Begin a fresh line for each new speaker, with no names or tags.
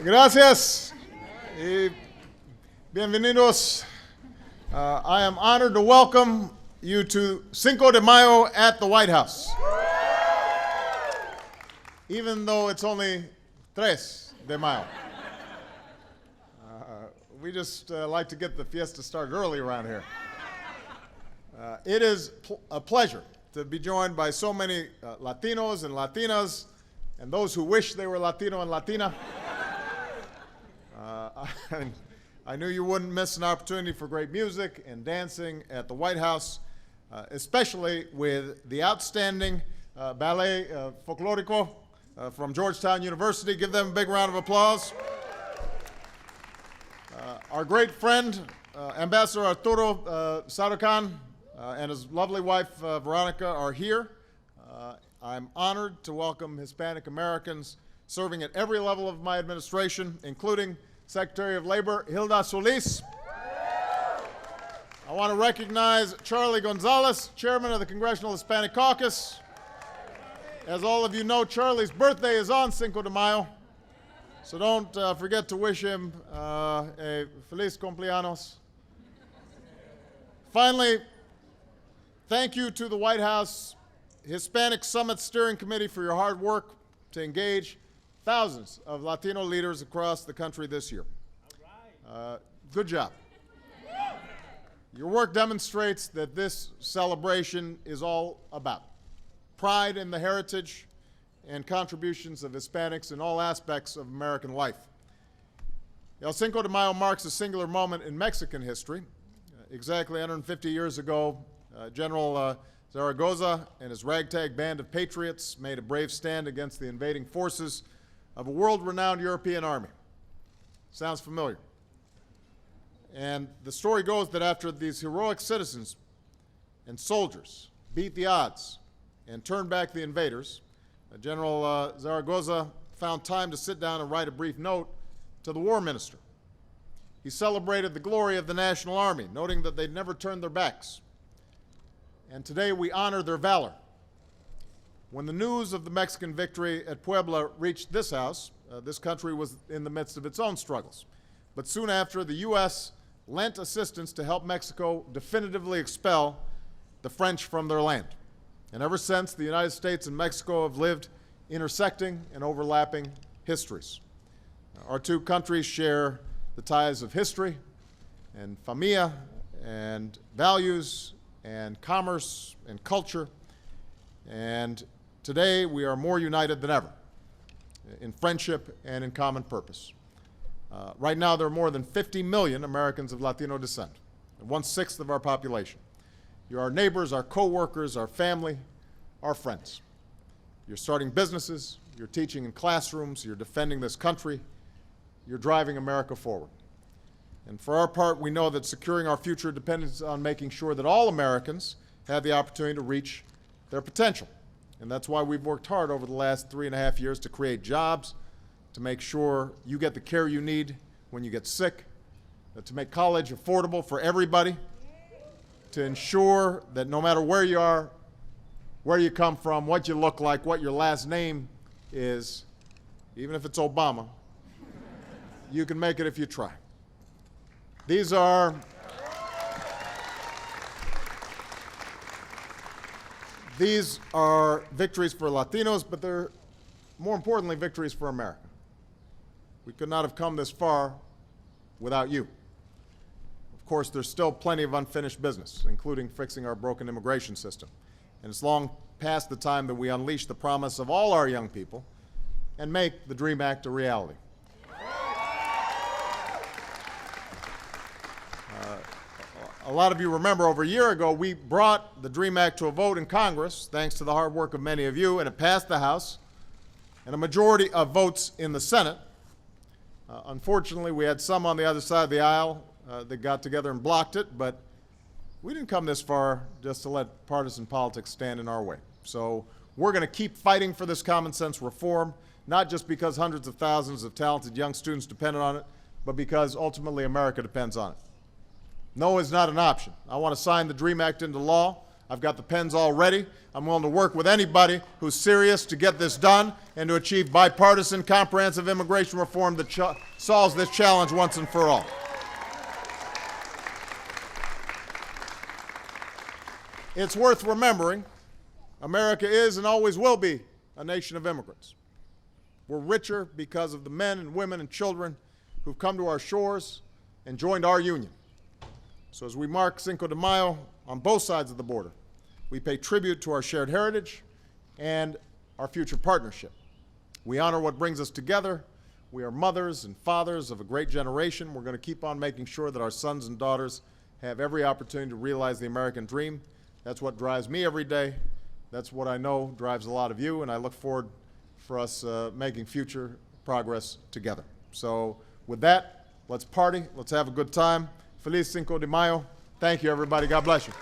Gracias. Y bienvenidos. I am honored to welcome you to Cinco de Mayo at the White House. Even though it's only Tres de Mayo. We just like to get the fiesta started early around here. It is a pleasure to be joined by so many Latinos and Latinas and those who wish they were Latino and Latina. I knew you wouldn't miss an opportunity for great music and dancing at the White House, especially with the outstanding ballet folklorico from Georgetown University. Give them a big round of applause. Our great friend, Ambassador Arturo Sarucan, and his lovely wife, Veronica, are here. I'm honored to welcome Hispanic Americans serving at every level of my administration, including Secretary of Labor Hilda Solis. I want to recognize Charlie Gonzalez, Chairman of the Congressional Hispanic Caucus. As all of you know, Charlie's birthday is on Cinco de Mayo, so don't forget to wish him a feliz cumpleaños. Finally, thank you to the White House Hispanic Summit Steering Committee for your hard work to engage thousands of Latino leaders across the country this year. Good job. Your work demonstrates that this celebration is all about pride in the heritage and contributions of Hispanics in all aspects of American life. El Cinco de Mayo marks a singular moment in Mexican history. Exactly 150 years ago, General Zaragoza and his ragtag band of patriots made a brave stand against the invading forces of a world-renowned European army. Sounds familiar. And the story goes that after these heroic citizens and soldiers beat the odds and turned back the invaders, General Zaragoza found time to sit down and write a brief note to the war minister. He celebrated the glory of the National Army, noting that they'd never turned their backs. And today we honor their valor. When the news of the Mexican victory at Puebla reached this house, this country was in the midst of its own struggles. But soon after, the U.S. lent assistance to help Mexico definitively expel the French from their land. And ever since, the United States and Mexico have lived intersecting and overlapping histories. Our two countries share the ties of history and familia and values and commerce and culture. And today, we are more united than ever in friendship and in common purpose. Right now, there are more than 50 million Americans of Latino descent, 1/6 of our population. You're our neighbors, our co-workers, our family, our friends. You're starting businesses, you're teaching in classrooms, you're defending this country, you're driving America forward. And for our part, we know that securing our future depends on making sure that all Americans have the opportunity to reach their potential. And that's why we've worked hard over the last 3.5 years to create jobs, to make sure you get the care you need when you get sick, to make college affordable for everybody, to ensure that no matter where you are, where you come from, what you look like, what your last name is, even if it's Obama, you can make it if you try. These are victories for Latinos, but they're more importantly victories for America. We could not have come this far without you. Of course, there's still plenty of unfinished business, including fixing our broken immigration system. And it's long past the time that we unleash the promise of all our young people and make the DREAM Act a reality. A lot of you remember over a year ago, we brought the DREAM Act to a vote in Congress, thanks to the hard work of many of you, and it passed the House, and a majority of votes in the Senate. Unfortunately, we had some on the other side of the aisle that got together and blocked it, but we didn't come this far just to let partisan politics stand in our way. So we're going to keep fighting for this common sense reform, not just because hundreds of thousands of talented young students depend on it, but because ultimately America depends on it. No is not an option. I want to sign the DREAM Act into law. I've got the pens all ready. I'm willing to work with anybody who's serious to get this done and to achieve bipartisan, comprehensive immigration reform that solves this challenge once and for all. It's worth remembering, America is and always will be a nation of immigrants. We're richer because of the men and women and children who've come to our shores and joined our union. So as we mark Cinco de Mayo on both sides of the border, we pay tribute to our shared heritage and our future partnership. We honor what brings us together. We are mothers and fathers of a great generation. We're going to keep on making sure that our sons and daughters have every opportunity to realize the American dream. That's what drives me every day. That's what I know drives a lot of you, and I look forward for us making future progress together. So with that, let's party. Let's have a good time. Feliz Cinco de Mayo. Thank you, everybody. God bless you.